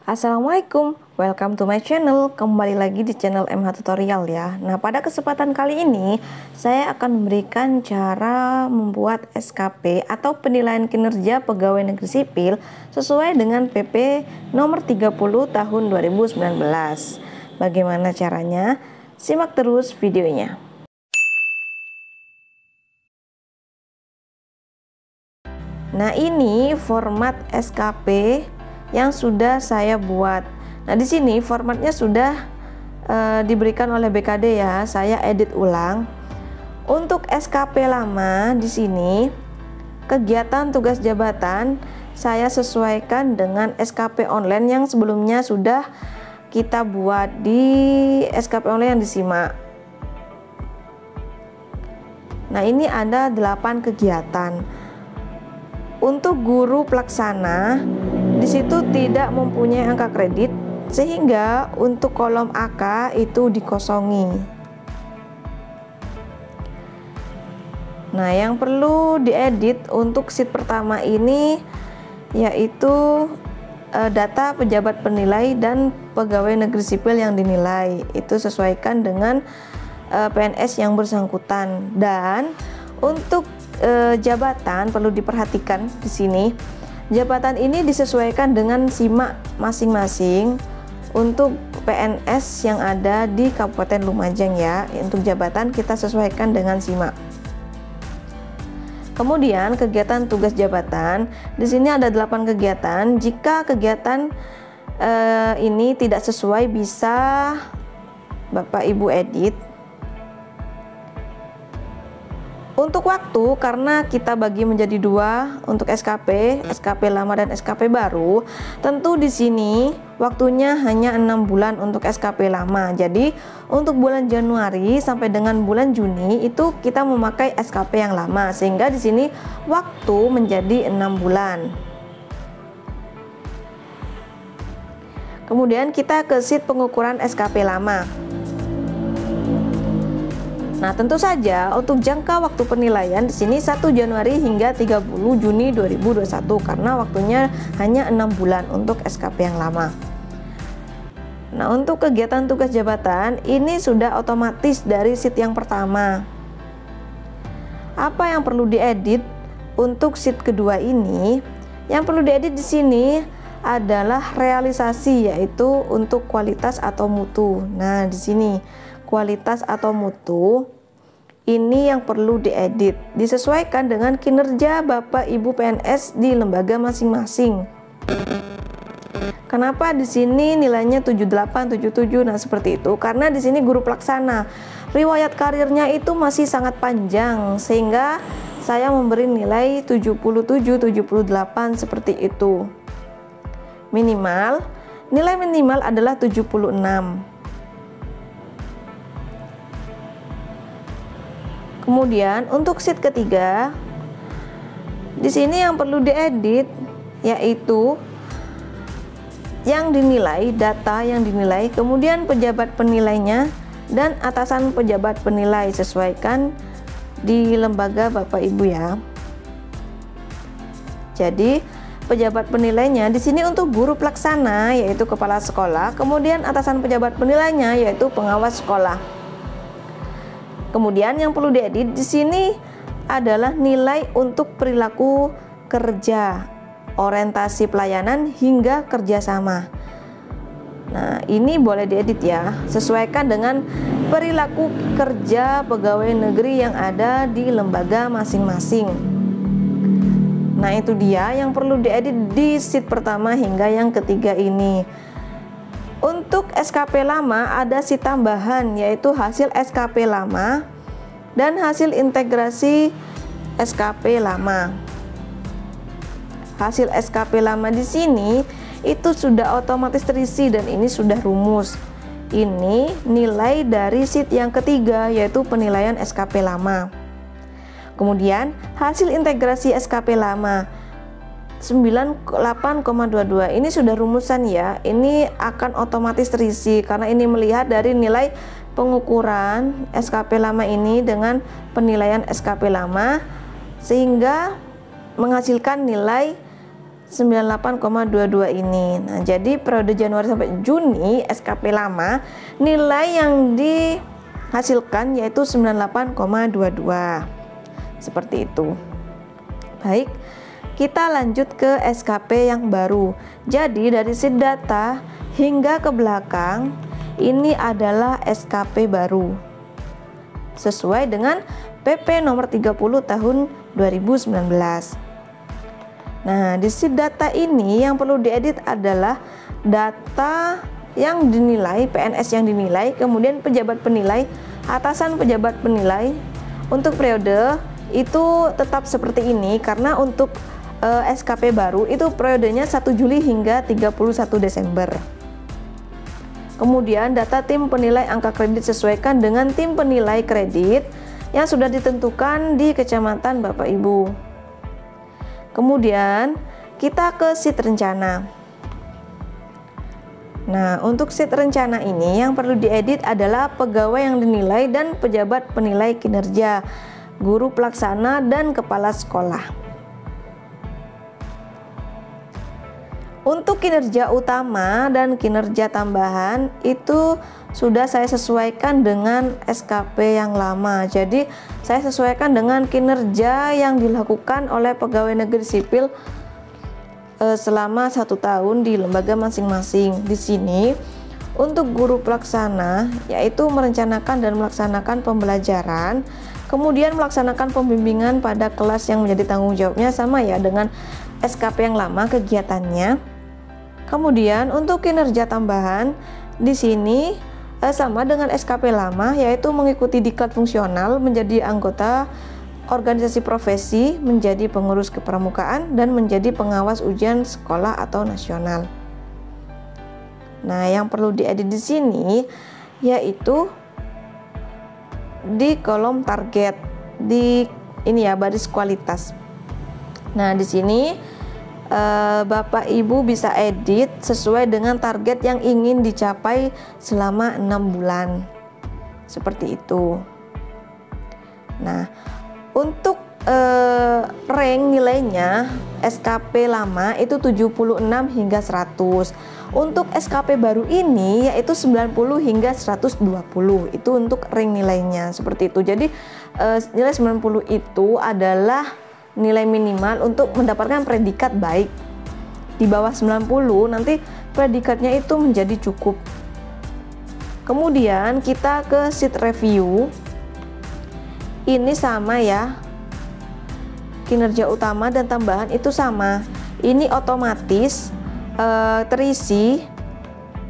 Assalamualaikum, welcome to my channel. Kembali lagi di channel MH Tutorial ya. Nah, pada kesempatan kali ini saya akan memberikan cara membuat SKP atau penilaian kinerja pegawai negeri sipil sesuai dengan PP nomor 30 tahun 2019. Bagaimana caranya? Simak terus videonya. Nah, ini format SKP yang sudah saya buat. Nah, di sini formatnya sudah diberikan oleh BKD ya. Saya edit ulang. Untuk SKP lama di sini kegiatan tugas jabatan saya sesuaikan dengan SKP online yang sebelumnya sudah kita buat di SKP online yang disimak. Nah, ini ada 8 kegiatan. Untuk guru pelaksana di situ tidak mempunyai angka kredit, sehingga untuk kolom AK itu dikosongi. Nah, yang perlu diedit untuk sheet pertama ini yaitu data pejabat penilai dan pegawai negeri sipil yang dinilai. Itu sesuaikan dengan PNS yang bersangkutan. Dan untuk jabatan perlu diperhatikan di sini. Jabatan ini disesuaikan dengan SIMA masing-masing untuk PNS yang ada di Kabupaten Lumajang ya. Untuk jabatan kita sesuaikan dengan SIMA. Kemudian kegiatan tugas jabatan, di sini ada 8 kegiatan. Jika kegiatan ini tidak sesuai bisa Bapak Ibu edit. Untuk waktu, karena kita bagi menjadi 2 untuk SKP lama dan SKP baru, tentu di sini waktunya hanya 6 bulan untuk SKP lama. Jadi untuk bulan Januari sampai dengan bulan Juni itu kita memakai SKP yang lama, sehingga di sini waktu menjadi 6 bulan. Kemudian kita ke sheet pengukuran SKP lama. Nah, tentu saja untuk jangka waktu penilaian di sini 1 Januari hingga 30 Juni 2021 karena waktunya hanya 6 bulan untuk SKP yang lama. Nah, untuk kegiatan tugas jabatan ini sudah otomatis dari sheet yang pertama. Apa yang perlu diedit untuk sheet kedua ini? Yang perlu diedit di sini adalah realisasi, yaitu untuk kualitas atau mutu. Nah, di sini kualitas atau mutu ini yang perlu diedit, disesuaikan dengan kinerja Bapak Ibu PNS di lembaga masing-masing. Kenapa di sini nilainya 78, 77? Nah, seperti itu karena di sini guru pelaksana riwayat karirnya itu masih sangat panjang, sehingga saya memberi nilai 77, 78 seperti itu. Nilai minimal adalah 76. Kemudian untuk sheet ketiga, di sini yang perlu diedit yaitu yang dinilai, data yang dinilai, kemudian pejabat penilainya dan atasan pejabat penilai, sesuaikan di lembaga Bapak Ibu ya. Jadi pejabat penilainya di sini untuk guru pelaksana yaitu kepala sekolah, kemudian atasan pejabat penilainya yaitu pengawas sekolah. Kemudian yang perlu diedit di sini adalah nilai untuk perilaku kerja, orientasi pelayanan hingga kerjasama. Nah, ini boleh diedit ya, sesuaikan dengan perilaku kerja pegawai negeri yang ada di lembaga masing-masing. Nah, itu dia yang perlu diedit di sheet pertama hingga yang ketiga ini. Untuk SKP lama ada sheet tambahan yaitu hasil SKP lama dan hasil integrasi SKP lama. Hasil SKP lama di sini itu sudah otomatis terisi dan ini sudah rumus. Ini nilai dari sheet yang ketiga yaitu penilaian SKP lama. Kemudian hasil integrasi SKP lama. 98,22. Ini sudah rumusan ya. Ini akan otomatis terisi karena ini melihat dari nilai pengukuran SKP lama ini dengan penilaian SKP lama sehingga menghasilkan nilai 98,22 ini. Nah, jadi periode Januari sampai Juni SKP lama nilai yang dihasilkan yaitu 98,22. Seperti itu. Baik, kita lanjut ke SKP yang baru. Jadi dari sheet data hingga ke belakang ini adalah SKP baru sesuai dengan PP nomor 30 tahun 2019. Nah, di sheet data ini yang perlu diedit adalah data yang dinilai, PNS yang dinilai, kemudian pejabat penilai, atasan pejabat penilai. Untuk periode itu tetap seperti ini karena untuk SKP baru itu periodenya 1 Juli hingga 31 Desember. Kemudian data tim penilai angka kredit sesuaikan dengan tim penilai kredit yang sudah ditentukan di kecamatan Bapak Ibu. Kemudian kita ke sheet rencana. Nah, untuk sheet rencana ini yang perlu diedit adalah pegawai yang dinilai dan pejabat penilai kinerja, guru pelaksana dan kepala sekolah. Untuk kinerja utama dan kinerja tambahan itu sudah saya sesuaikan dengan SKP yang lama. Jadi saya sesuaikan dengan kinerja yang dilakukan oleh pegawai negeri sipil selama 1 tahun di lembaga masing-masing. Di sini untuk guru pelaksana yaitu merencanakan dan melaksanakan pembelajaran, kemudian melaksanakan pembimbingan pada kelas yang menjadi tanggung jawabnya sama ya dengan SKP yang lama kegiatannya. Kemudian untuk kinerja tambahan di sini sama dengan SKP lama yaitu mengikuti diklat fungsional, menjadi anggota organisasi profesi, menjadi pengurus kepramukaan dan menjadi pengawas ujian sekolah atau nasional. Nah, yang perlu diedit di sini yaitu di kolom target di ini ya baris kualitas. Nah, di sini Bapak Ibu bisa edit sesuai dengan target yang ingin dicapai selama 6 bulan seperti itu. Nah, untuk rank nilainya SKP lama itu 76 hingga 100. Untuk SKP baru ini yaitu 90 hingga 120. Itu untuk rank nilainya seperti itu. Jadi nilai 90 itu adalah nilai minimal untuk mendapatkan predikat baik. Di bawah 90 nanti predikatnya itu menjadi cukup. Kemudian kita ke sheet review. Ini sama ya. Kinerja utama dan tambahan itu sama. Ini otomatis terisi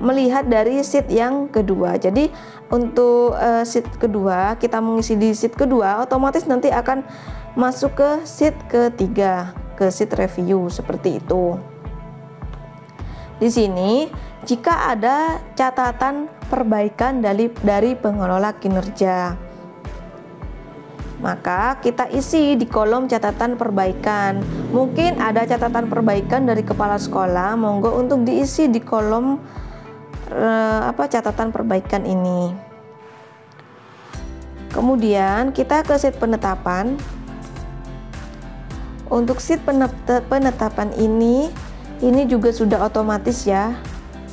melihat dari sheet yang kedua. Jadi untuk sheet kedua kita mengisi di sheet kedua otomatis nanti akan masuk ke sheet ketiga, ke sheet review seperti itu. Di sini jika ada catatan perbaikan dari pengelola kinerja, maka kita isi di kolom catatan perbaikan. Mungkin ada catatan perbaikan dari kepala sekolah, monggo untuk diisi di kolom catatan perbaikan ini. Kemudian kita ke sheet penetapan. Untuk sheet penetapan ini juga sudah otomatis ya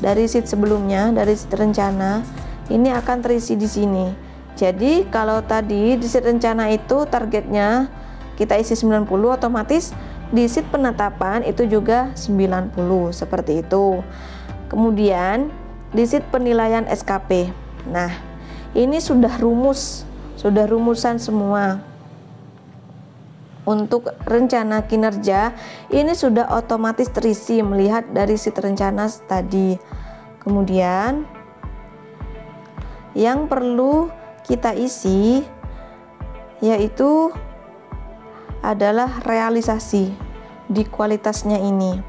dari sheet sebelumnya, dari sheet rencana ini akan terisi di sini. Jadi kalau tadi di sheet rencana itu targetnya kita isi 90, otomatis di sheet penetapan itu juga 90 seperti itu. Kemudian di sheet penilaian SKP. Nah, ini sudah rumusan semua. Untuk rencana kinerja ini sudah otomatis terisi melihat dari sheet rencana tadi. Kemudian yang perlu kita isi yaitu adalah realisasi di kualitasnya ini.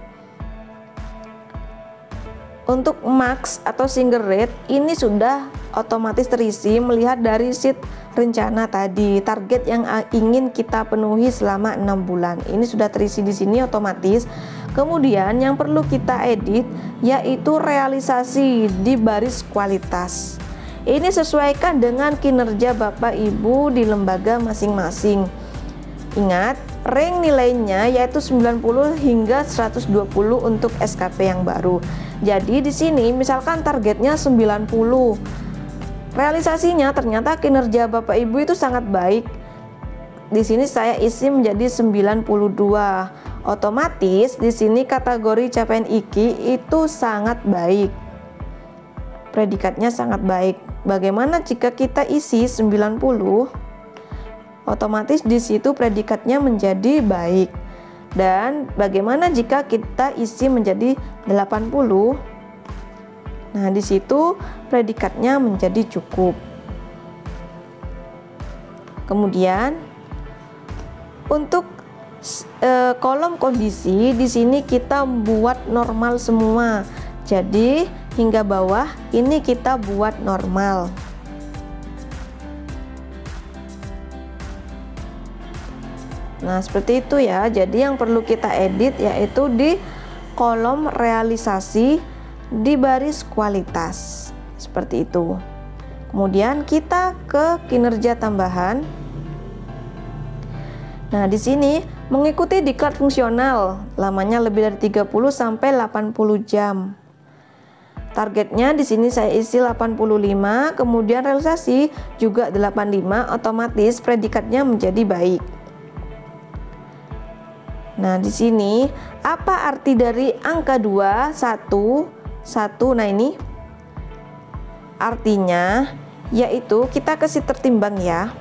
Untuk max atau single rate ini sudah otomatis terisi melihat dari sheet rencana tadi, target yang ingin kita penuhi selama 6 bulan. Ini sudah terisi di sini otomatis. Kemudian yang perlu kita edit yaitu realisasi di baris kualitas. Ini sesuaikan dengan kinerja Bapak Ibu di lembaga masing-masing. Ingat, rank nilainya yaitu 90 hingga 120 untuk SKP yang baru. Jadi di sini misalkan targetnya 90. Realisasinya ternyata kinerja Bapak Ibu itu sangat baik. Di sini saya isi menjadi 92. Otomatis di sini kategori capaian IKI itu sangat baik. Predikatnya sangat baik. Bagaimana jika kita isi 90? Otomatis di situ predikatnya menjadi baik. Dan bagaimana jika kita isi menjadi 80? Nah, di situ predikatnya menjadi cukup. Kemudian untuk kolom kondisi di sini kita buat normal semua. Jadi hingga bawah ini kita buat normal. Nah, seperti itu ya. Jadi yang perlu kita edit yaitu di kolom realisasi di baris kualitas. Seperti itu. Kemudian kita ke kinerja tambahan. Nah, di sini mengikuti diklat fungsional, lamanya lebih dari 30 sampai 80 jam. Targetnya di sini saya isi 85, kemudian realisasi juga 85, otomatis predikatnya menjadi baik. Nah, di sini apa arti dari angka 2, 1, 1? Nah, ini artinya yaitu kita kasih tertimbang ya.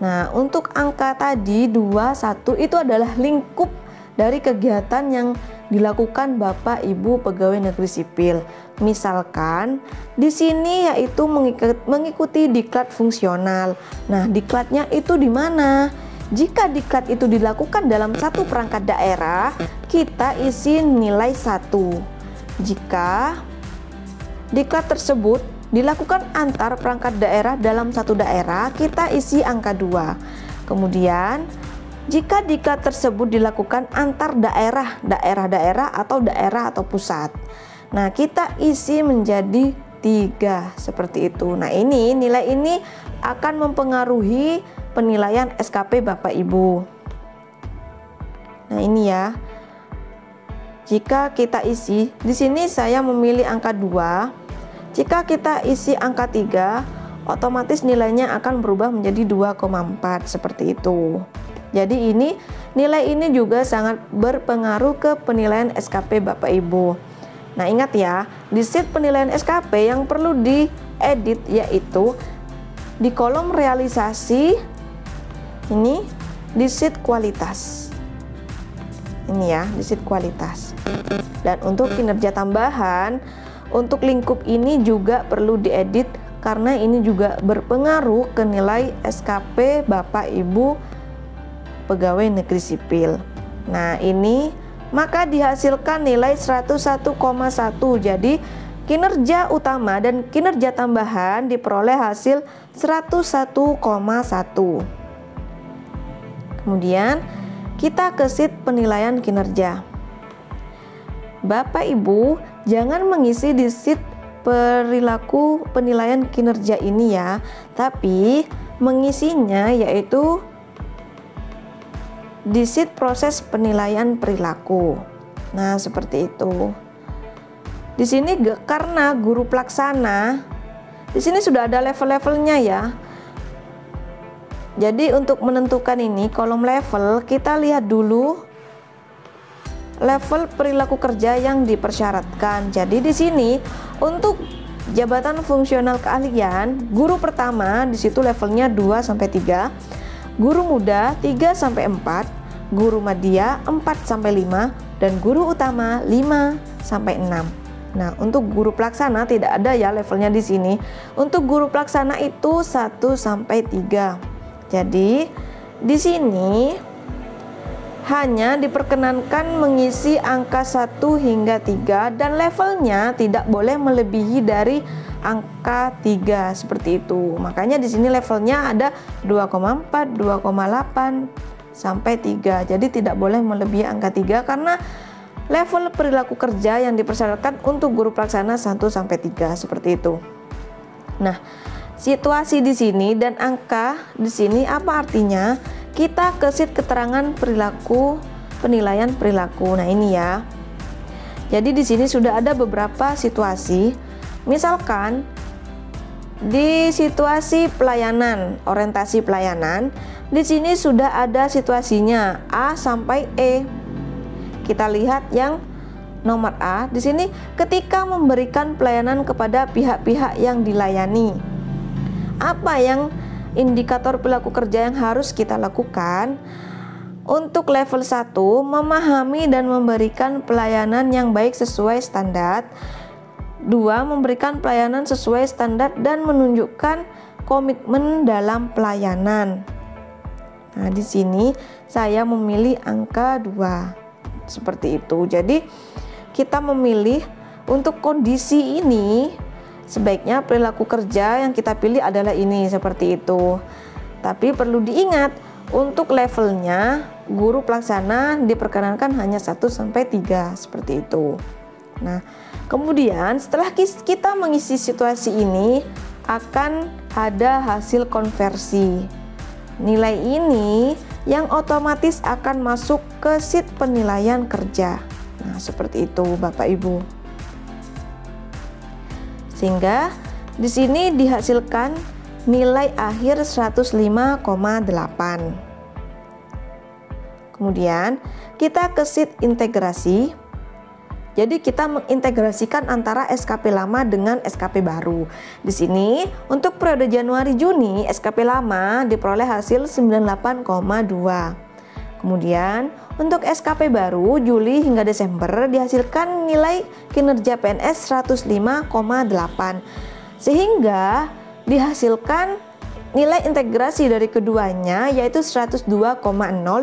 Nah, untuk angka tadi 2, 1 itu adalah lingkup dari kegiatan yang dilakukan Bapak Ibu pegawai negeri sipil. Misalkan di sini yaitu mengikuti diklat fungsional. Nah, diklatnya itu di mana? Jika diklat itu dilakukan dalam satu perangkat daerah, kita isi nilai 1. Jika diklat tersebut dilakukan antar perangkat daerah dalam satu daerah, kita isi angka 2. Kemudian, jika diklat tersebut dilakukan antar daerah atau pusat, nah kita isi menjadi 3 seperti itu. Nah, ini nilai ini akan mempengaruhi penilaian SKP Bapak Ibu. Nah, ini ya. Jika kita isi, di sini saya memilih angka 2. Jika kita isi angka 3, otomatis nilainya akan berubah menjadi 2,4 seperti itu. Jadi ini nilai ini juga sangat berpengaruh ke penilaian SKP Bapak Ibu. Nah, ingat ya, di sheet penilaian SKP yang perlu diedit yaitu di kolom realisasi, ini di sheet kualitas. Ini ya, di sheet kualitas. Dan untuk kinerja tambahan, untuk lingkup ini juga perlu diedit karena ini juga berpengaruh ke nilai SKP Bapak Ibu pegawai negeri sipil. Nah, ini maka dihasilkan nilai 101,1. Jadi kinerja utama dan kinerja tambahan diperoleh hasil 101,1. Kemudian kita ke sheet penilaian kinerja. Bapak Ibu jangan mengisi di sheet perilaku penilaian kinerja ini ya, tapi mengisinya yaitu di sheet proses penilaian perilaku. Nah, seperti itu. Di sini karena guru pelaksana, di sini sudah ada level-levelnya ya. Jadi untuk menentukan ini kolom level, kita lihat dulu level perilaku kerja yang dipersyaratkan. Jadi di sini untuk jabatan fungsional keahlian, guru pertama di situ levelnya 2 sampai 3, guru muda 3 sampai 4, guru madya 4 sampai 5, dan guru utama 5 sampai 6. Nah, untuk guru pelaksana tidak ada ya levelnya di sini. Untuk guru pelaksana itu 1 sampai 3. Jadi di sini hanya diperkenankan mengisi angka 1 hingga 3 dan levelnya tidak boleh melebihi dari angka 3 seperti itu. Makanya di sini levelnya ada 2,4, 2,8 sampai 3. Jadi tidak boleh melebihi angka 3 karena level perilaku kerja yang dipersyaratkan untuk guru pelaksana 1 sampai 3 seperti itu. Nah, situasi di sini dan angka di sini apa artinya? Kita ke sheet keterangan perilaku, penilaian perilaku. Nah, ini ya. Jadi di sini sudah ada beberapa situasi. Misalkan di situasi pelayanan, orientasi pelayanan, di sini sudah ada situasinya A sampai E. Kita lihat yang nomor A. Di sini ketika memberikan pelayanan kepada pihak-pihak yang dilayani. Apa yang indikator perilaku kerja yang harus kita lakukan? Untuk level 1, memahami dan memberikan pelayanan yang baik sesuai standar. 2, memberikan pelayanan sesuai standar dan menunjukkan komitmen dalam pelayanan. Nah, di sini saya memilih angka 2. Seperti itu. Jadi kita memilih untuk kondisi ini sebaiknya perilaku kerja yang kita pilih adalah ini, seperti itu. Tapi perlu diingat untuk levelnya guru pelaksana diperkenankan hanya 1 sampai 3 seperti itu. Nah, kemudian setelah kita mengisi situasi ini akan ada hasil konversi. Nilai ini yang otomatis akan masuk ke sheet penilaian kerja. Nah, seperti itu Bapak Ibu. Sehingga di sini dihasilkan nilai akhir 105,8. Kemudian kita ke sheet integrasi. Jadi kita mengintegrasikan antara SKP lama dengan SKP baru. Di sini untuk periode Januari-Juni SKP lama diperoleh hasil 98,2. Kemudian untuk SKP baru Juli hingga Desember dihasilkan nilai kinerja PNS 105,8. Sehingga dihasilkan nilai integrasi dari keduanya yaitu 102,0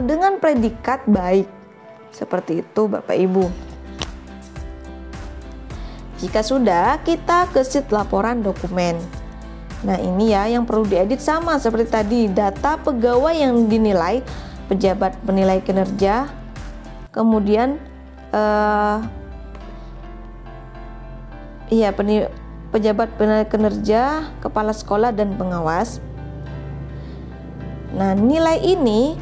dengan predikat baik. Seperti itu Bapak Ibu. Jika sudah, kita ke sheet laporan dokumen. Nah, ini ya yang perlu diedit sama seperti tadi, data pegawai yang dinilai, pejabat penilai kinerja, kemudian pejabat penilai kinerja, kepala sekolah dan pengawas. Nah, nilai ini,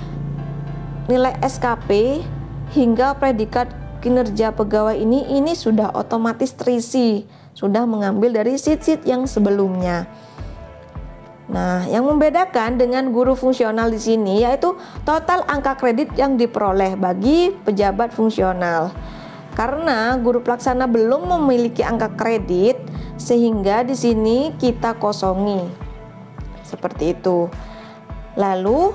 nilai SKP hingga predikat kinerja pegawai ini sudah otomatis terisi, sudah mengambil dari sheet-sheet yang sebelumnya. Nah, yang membedakan dengan guru fungsional di sini yaitu total angka kredit yang diperoleh bagi pejabat fungsional. Karena guru pelaksana belum memiliki angka kredit, sehingga di sini kita kosongi. Seperti itu. Lalu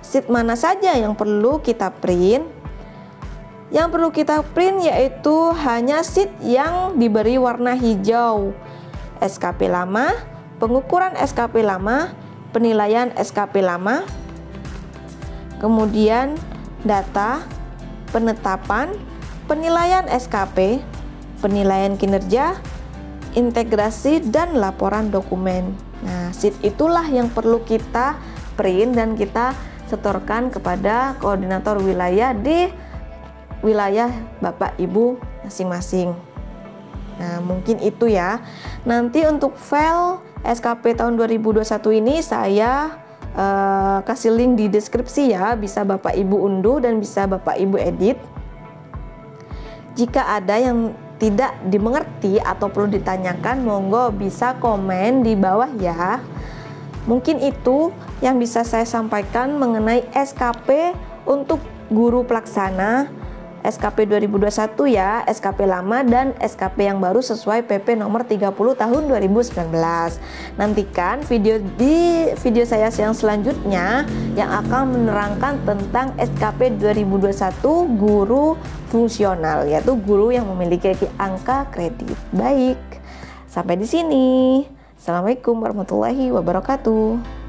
sheet mana saja yang perlu kita print? Yang perlu kita print yaitu hanya sheet yang diberi warna hijau. SKP lama, pengukuran SKP lama, penilaian SKP lama, kemudian data, penetapan, penilaian SKP, penilaian kinerja, integrasi, dan laporan dokumen. Nah, sheet itulah yang perlu kita print dan kita setorkan kepada koordinator wilayah di wilayah Bapak Ibu masing-masing. Nah, mungkin itu ya. Nanti untuk file SKP tahun 2021 ini saya kasih link di deskripsi ya, bisa Bapak Ibu unduh dan bisa Bapak Ibu edit. Jika ada yang tidak dimengerti atau perlu ditanyakan, monggo bisa komen di bawah ya. Mungkin itu yang bisa saya sampaikan mengenai SKP untuk guru pelaksana SKP 2021 ya, SKP lama dan SKP yang baru sesuai PP nomor 30 tahun 2019. Nantikan video saya yang selanjutnya yang akan menerangkan tentang SKP 2021 guru fungsional, yaitu guru yang memiliki angka kredit. Baik, sampai di sini. Assalamualaikum warahmatullahi wabarakatuh.